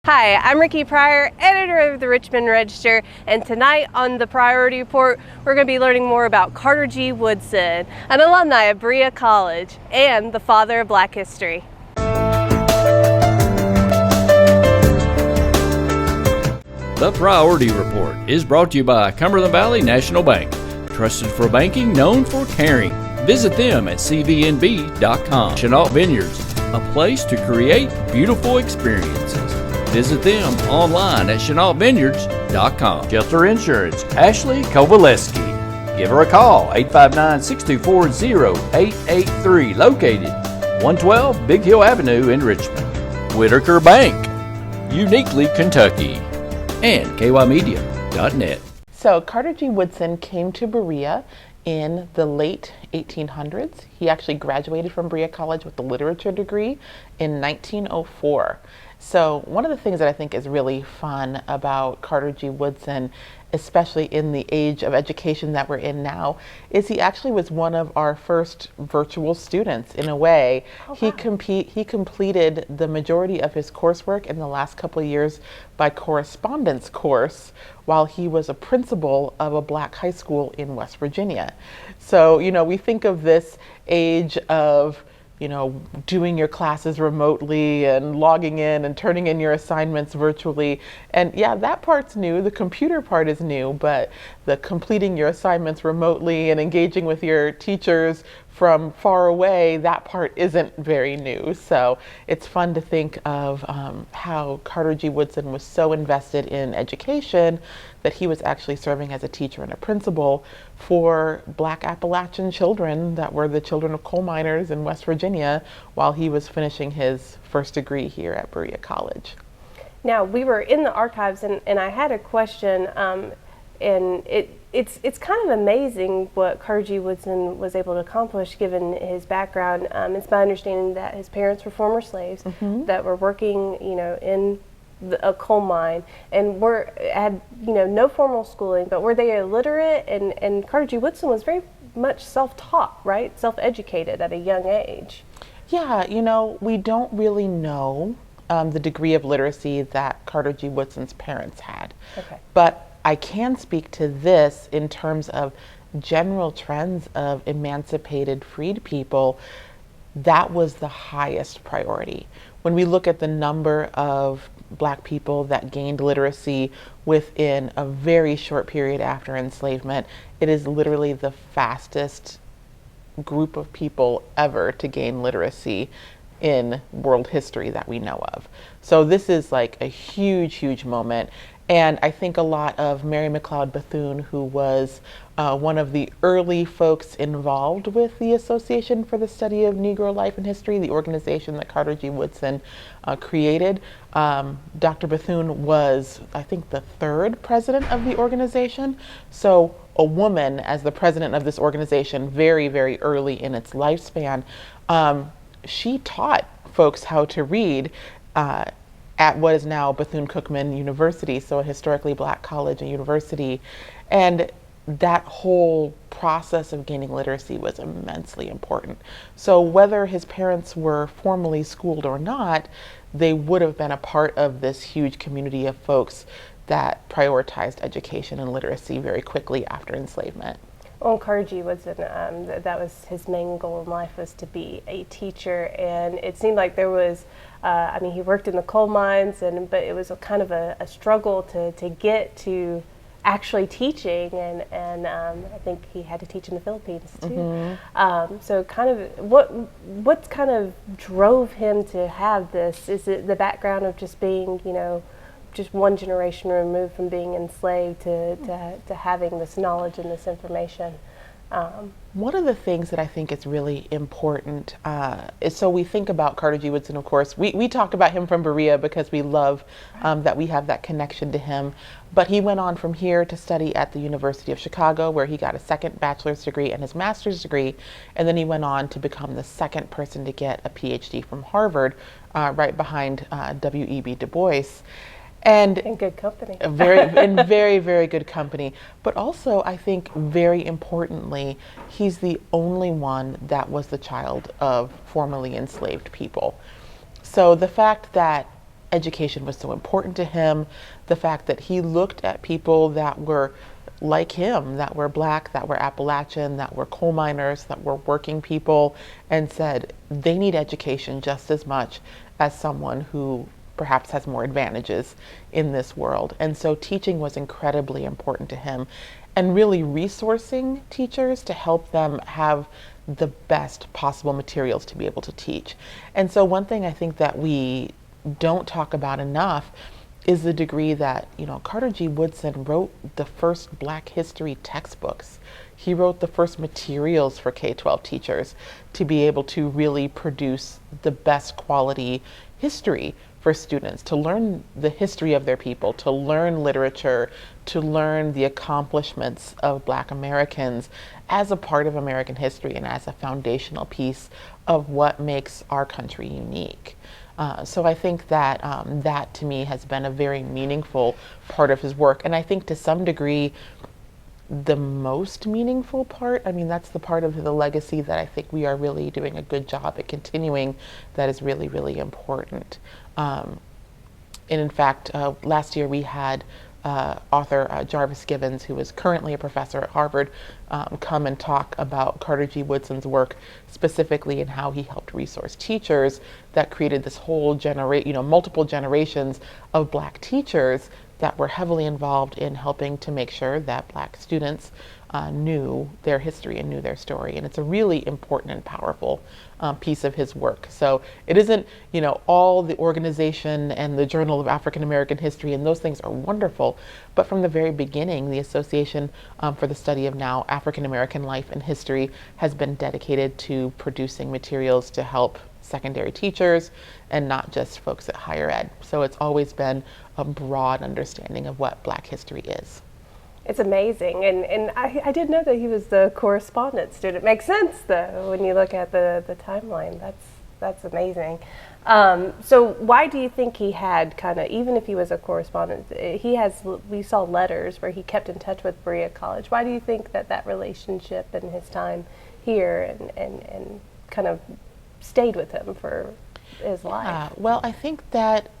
Hi, I'm Ricky Pryor, editor of the Richmond Register, and tonight on the Pryority Report, we're going to be learning more about Carter G. Woodson, an alumni of Berea College and the father of Black history. The Pryority Report is brought to you by Cumberland Valley National Bank, trusted for banking, known for caring. Visit them at cvnb.com. Chenault Vineyards, a place to create beautiful experiences. Visit them online at ChenaultVineyards.com. Shelter Insurance, Ashley Kovaleski. Give her a call, 859-624-0883, located 112 Big Hill Avenue in Richmond. Whitaker Bank, uniquely Kentucky. And KyMedia.net. So Carter G. Woodson came to Berea in the late 1800s. He actually graduated from Berea College with a literature degree in 1904. So one of the things that I think is really fun about Carter G. Woodson, especially in the age of education that we're in now, is he actually was one of our first virtual students in a way. Oh, wow. He completed the majority of his coursework in the last couple of years by correspondence course while he was a principal of a Black high school in West Virginia. So, we think of this age of doing your classes remotely and logging in and turning in your assignments virtually. And yeah, that part's new. The computer part is new, but the completing your assignments remotely and engaging with your teachers from far away, that part isn't very new. So it's fun to think of how Carter G. Woodson was so invested in education that he was actually serving as a teacher and a principal for Black Appalachian children that were the children of coal miners in West Virginia while he was finishing his first degree here at Berea College. Now, we were in the archives and I had a question, and it's kind of amazing what Carter G. Woodson was able to accomplish given his background. It's my understanding that his parents were former slaves that were working, in a coal mine and had no formal schooling, but were they illiterate? And Carter G. Woodson was very much self-taught, right? Self-educated at a young age. Yeah, we don't really know the degree of literacy that Carter G. Woodson's parents had. Okay. But I can speak to this in terms of general trends of emancipated freed people. That was the highest priority. When we look at the number of Black people that gained literacy within a very short period after enslavement, it is literally the fastest group of people ever to gain literacy in world history that we know of. So this is like a huge, huge moment. And I think a lot of Mary McLeod Bethune, who was one of the early folks involved with the Association for the Study of Negro Life and History, the organization that Carter G. Woodson created. Dr. Bethune was, I think, the third president of the organization. So a woman as the president of this organization very, very early in its lifespan, she taught folks how to read at what is now Bethune-Cookman University, so a historically Black college and university. And that whole process of gaining literacy was immensely important. So whether his parents were formally schooled or not, they would have been a part of this huge community of folks that prioritized education and literacy very quickly after enslavement. Well, Carter G. Woodson, that was his main goal in life, was to be a teacher, and it seemed like there was, he worked in the coal mines, but it was a kind of a struggle to get to actually teaching, and I think he had to teach in the Philippines too. So kind of, what kind of drove him to have this? Is it the background of just being, just one generation removed from being enslaved to having this knowledge and this information? One of the things that I think is really important is, so we think about Carter G. Woodson, of course. We talk about him from Berea because we love that we have that connection to him. But he went on from here to study at the University of Chicago, where he got a second bachelor's degree and his master's degree. And then he went on to become the second person to get a PhD from Harvard, right behind W.E.B. Du Bois. And in good company. in very, very good company. But also, I think very importantly, he's the only one that was the child of formerly enslaved people. So the fact that education was so important to him, the fact that he looked at people that were like him, that were Black, that were Appalachian, that were coal miners, that were working people, and said they need education just as much as someone who perhaps has more advantages in this world. And so teaching was incredibly important to him, and really resourcing teachers to help them have the best possible materials to be able to teach. And so one thing I think that we don't talk about enough is the degree that, Carter G. Woodson wrote the first Black history textbooks. He wrote the first materials for K-12 teachers to be able to really produce the best quality history for students, to learn the history of their people, to learn literature, to learn the accomplishments of Black Americans as a part of American history and as a foundational piece of what makes our country unique. So I think that that to me has been a very meaningful part of his work. And I think to some degree, the most meaningful part, that's the part of the legacy that I think we are really doing a good job at continuing, that is really, really important. And in fact, last year we had author Jarvis Givens, who is currently a professor at Harvard, come and talk about Carter G. Woodson's work specifically and how he helped resource teachers that created this whole multiple generations of Black teachers that were heavily involved in helping to make sure that Black students knew their history and knew their story. And it's a really important and powerful piece of his work. So it isn't, all the organization and the Journal of African American History, and those things are wonderful. But from the very beginning, the Association for the Study of Now African American Life and History has been dedicated to producing materials to help secondary teachers and not just folks at higher ed. So it's always been a broad understanding of what Black history is. It's amazing, and I didn't know that he was the correspondence student. It makes sense though when you look at the timeline. That's amazing. So why do you think he had even if he was a correspondent, we saw letters where he kept in touch with Berea College. Why do you think that relationship and his time here and kind of stayed with him for his life? Well, I think that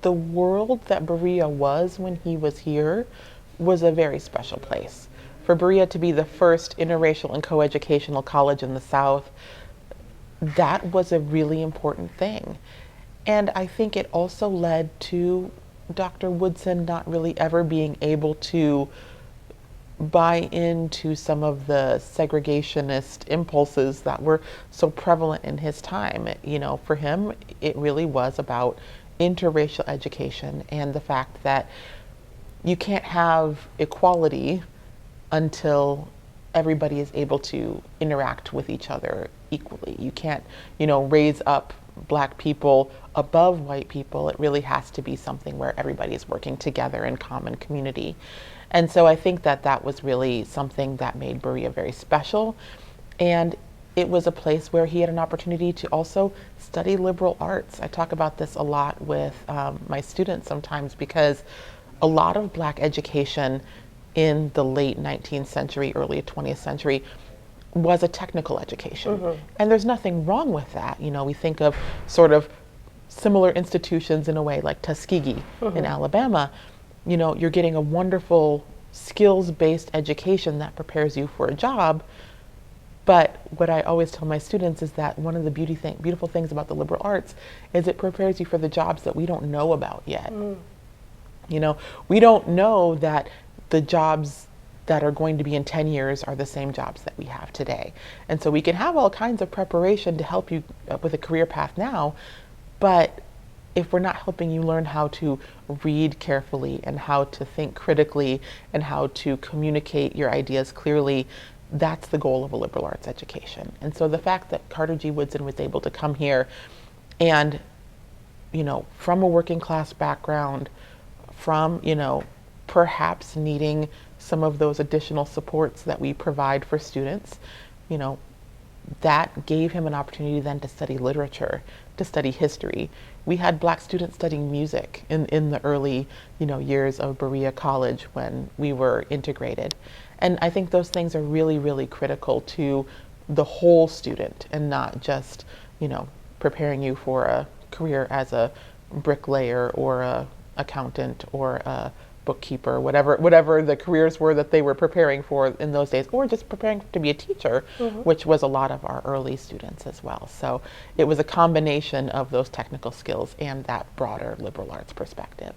the world that Berea was when he was here was a very special place. For Berea to be the first interracial and coeducational college in the South, that was a really important thing. And I think it also led to Dr. Woodson not really ever being able to buy into some of the segregationist impulses that were so prevalent in his time. For him, it really was about interracial education and the fact that you can't have equality until everybody is able to interact with each other equally. You can't, raise up Black people above white people. It really has to be something where everybody is working together in common community. And so I think that was really something that made Berea very special. And it was a place where he had an opportunity to also study liberal arts. I talk about this a lot with my students sometimes, because a lot of Black education in the late 19th century, early 20th century was a technical education. Mm-hmm. And there's nothing wrong with that. We think of sort of similar institutions in a way like Tuskegee mm-hmm. in Alabama. You're getting a wonderful skills-based education that prepares you for a job. But what I always tell my students is that one of the beautiful things about the liberal arts is it prepares you for the jobs that we don't know about yet. Mm. We don't know that the jobs that are going to be in 10 years are the same jobs that we have today. And so we can have all kinds of preparation to help you with a career path now, but if we're not helping you learn how to read carefully and how to think critically and how to communicate your ideas clearly, that's the goal of a liberal arts education. And so the fact that Carter G. Woodson was able to come here and, from a working class background, from, perhaps needing some of those additional supports that we provide for students, that gave him an opportunity then to study literature, to study history. We had Black students studying music in the early, years of Berea College when we were integrated. And I think those things are really, really critical to the whole student and not just, preparing you for a career as a bricklayer or a accountant or a bookkeeper, whatever the careers were that they were preparing for in those days, or just preparing to be a teacher, which was a lot of our early students as well. So it was a combination of those technical skills and that broader liberal arts perspective.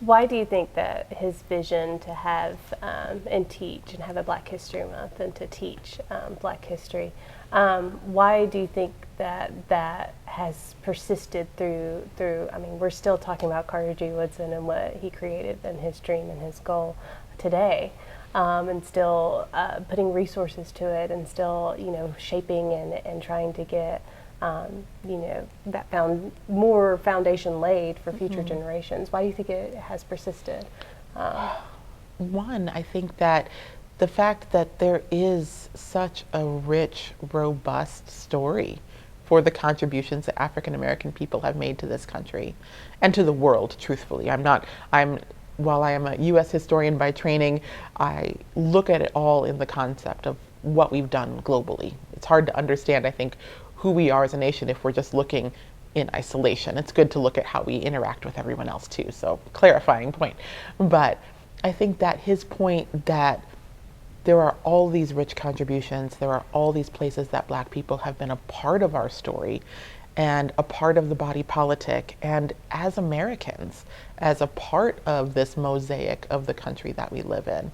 Why do you think that his vision to have and teach and have a Black History Month and to teach Black history, why do you think that has persisted through, I mean, we're still talking about Carter G. Woodson and what he created and his dream and his goal today, and still putting resources to it and still, shaping and trying to get, that more foundation laid for future generations. Why do you think it has persisted? One, I think that the fact that there is such a rich, robust story for the contributions that African American people have made to this country and to the world, truthfully. While I am a U.S. historian by training, I look at it all in the concept of what we've done globally. It's hard to understand, I think, who we are as a nation if we're just looking in isolation. It's good to look at how we interact with everyone else too, so clarifying point. But I think that his point that there are all these rich contributions, there are all these places that Black people have been a part of our story and a part of the body politic, and as Americans, as a part of this mosaic of the country that we live in.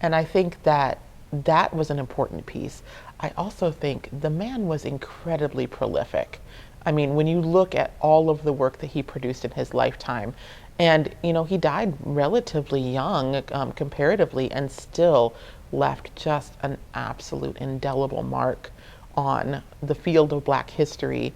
And I think that that was an important piece. I also think the man was incredibly prolific. I mean, when you look at all of the work that he produced in his lifetime, and he died relatively young comparatively, and still left just an absolute indelible mark on the field of Black history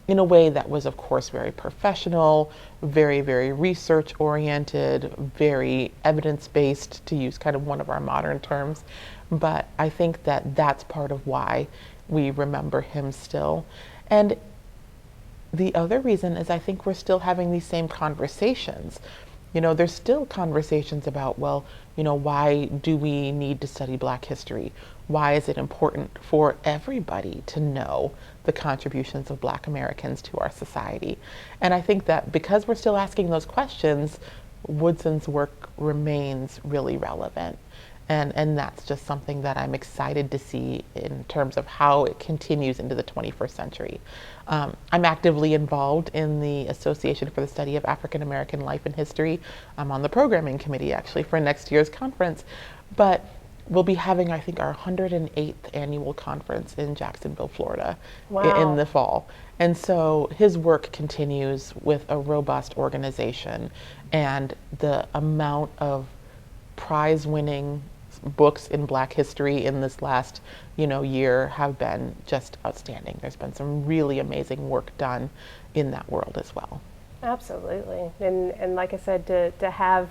in a way that was, of course, very professional, very, very research oriented, very evidence-based, to use kind of one of our modern terms. But I think that that's part of why we remember him still. And the other reason is I think we're still having these same conversations. There's still conversations about, why do we need to study Black history? Why is it important for everybody to know the contributions of Black Americans to our society? And I think that because we're still asking those questions, Woodson's work remains really relevant. And that's just something that I'm excited to see in terms of how it continues into the 21st century. I'm actively involved in the Association for the Study of African American Life and History. I'm on the programming committee actually for next year's conference, but we'll be having, I think, our 108th annual conference in Jacksonville, Florida. Wow. In the fall. And so his work continues with a robust organization, and the amount of prize-winning books in Black history in this last year have been just outstanding. There's been some really amazing work done in that world as well. Absolutely. And like I said, to have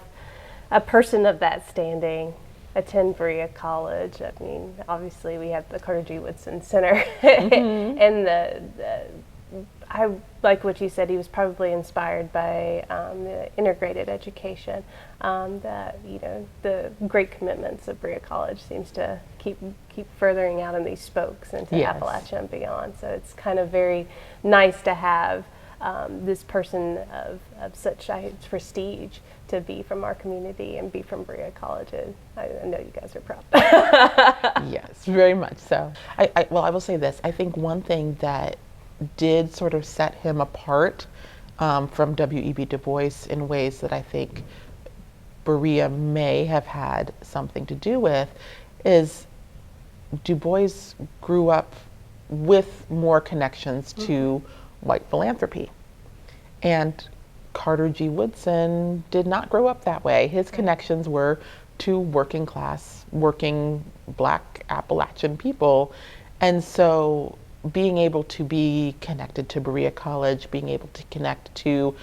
a person of that standing attend Berea College, I mean, obviously we have the Carter G. Woodson Center, and I like what you said, he was probably inspired by the integrated education, that the great commitments of Berea College seems to keep furthering out in these spokes into Appalachia and beyond. So it's kind of very nice to have this person of such prestige to be from our community and be from Berea College. I know you guys are proud. Yes, very much so. I will say this. I think one thing that did sort of set him apart from W.E.B. Du Bois in ways that I think Berea may have had something to do with is Du Bois grew up with more connections to white philanthropy. And Carter G. Woodson did not grow up that way. His connections were to working class, working Black Appalachian people. And so being able to be connected to Berea College, being able to connect to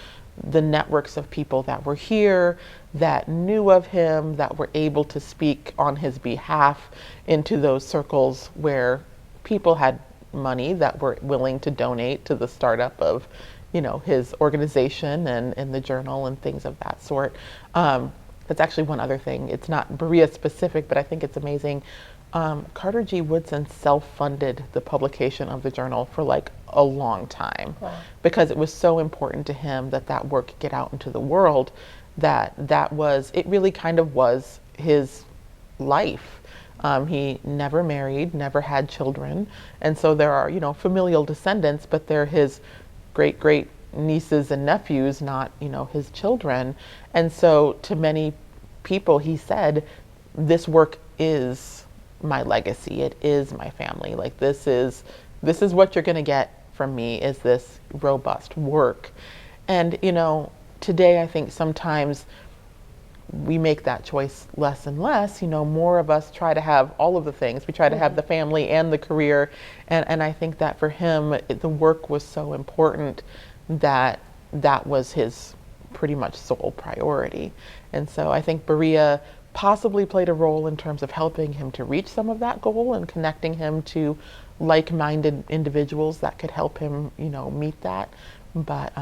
the networks of people that were here, that knew of him, that were able to speak on his behalf into those circles where people had money that were willing to donate to the startup of, his organization and the journal and things of that sort. That's actually one other thing. It's not Berea specific, but I think it's amazing. Carter G. Woodson self-funded the publication of the journal for like a long time. Wow. Because it was so important to him that that work get out into the world, it really kind of was his life. He never married, never had children, and so there are, familial descendants, but they're his great nieces and nephews, not, his children. And so to many people, he said, this work is my legacy. It is my family. Like this is what you're going to get from me, is this robust work. And, today I think sometimes we make that choice less and less. More of us try to have all of the things. We try to have the family and the career. And I think that for him, the work was so important that was his pretty much sole priority. And so I think Berea possibly played a role in terms of helping him to reach some of that goal and connecting him to like-minded individuals that could help him, meet that. But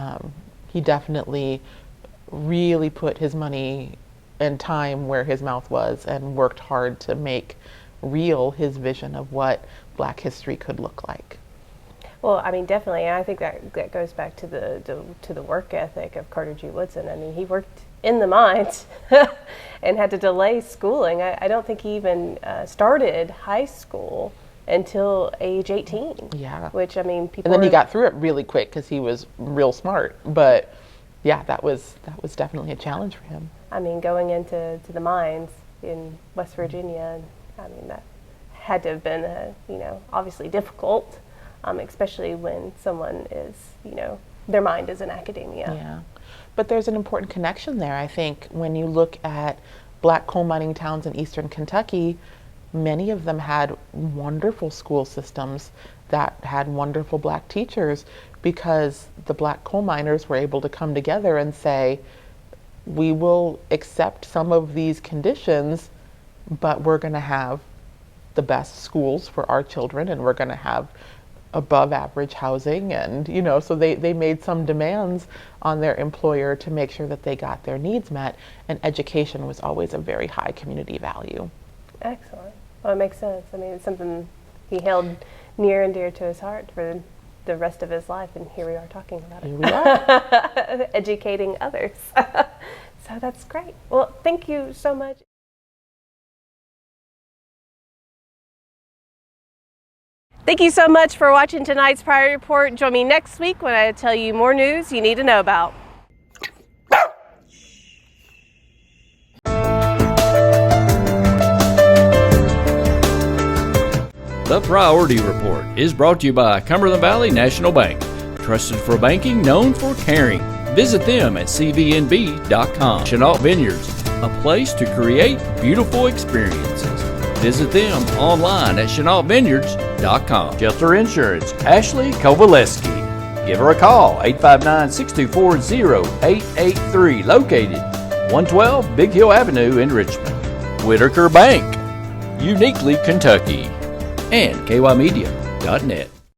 he definitely really put his money and time where his mouth was and worked hard to make real his vision of what Black history could look like. Well, I mean, definitely, and I think that goes back to the work ethic of Carter G. Woodson. I mean, he worked in the mines and had to delay schooling. I don't think he even started high school until age 18. Yeah. Which, I mean, people. And then he got through it really quick because he was real smart. But yeah, that was definitely a challenge for him. I mean, going into the mines in West Virginia, I mean, that had to have been, obviously difficult, especially when someone is, their mind is in academia. Yeah. But there's an important connection there. I think when you look at Black coal mining towns in eastern Kentucky, many of them had wonderful school systems that had wonderful Black teachers, because the Black coal miners were able to come together and say, we will accept some of these conditions, but we're going to have the best schools for our children, and we're going to have above average housing. And, so they made some demands on their employer to make sure that they got their needs met. And education was always a very high community value. Excellent. Well, it makes sense. I mean, it's something he held near and dear to his heart for the rest of his life, and here we are talking about it. Here we are. Educating others. So that's great. Well, thank you so much. Thank you so much for watching tonight's Pryority Report. Join me next week when I tell you more news you need to know about. The Pryority Report is brought to you by Cumberland Valley National Bank. Trusted for banking, known for caring. Visit them at cvnb.com. Chenault Vineyards, a place to create beautiful experiences. Visit them online at chenaultvineyards.com. Shelter Insurance, Ashley Kovaleski. Give her a call, 859-624-0883, located 112 Big Hill Avenue in Richmond. Whitaker Bank, uniquely Kentucky. And KyMedia.net.